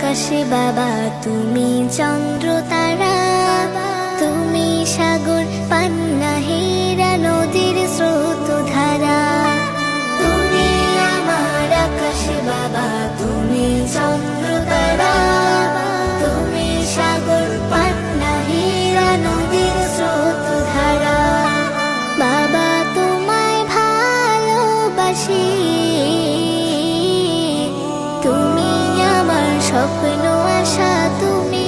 আকাশে বাবা তুমি চন্দ্র তারা, তুমি সাগর পান্না হীরা নদীর স্রোত ধারা। তুমি আমার আকাশে বাবা তুমি চন্দ্র তারা, তুমি সাগর পান্না হীরা নদীর স্রোত ধারা। বাবা তোমায় ভালোবাসি, তুমি আমার স্বপ্ন আশা, তুমি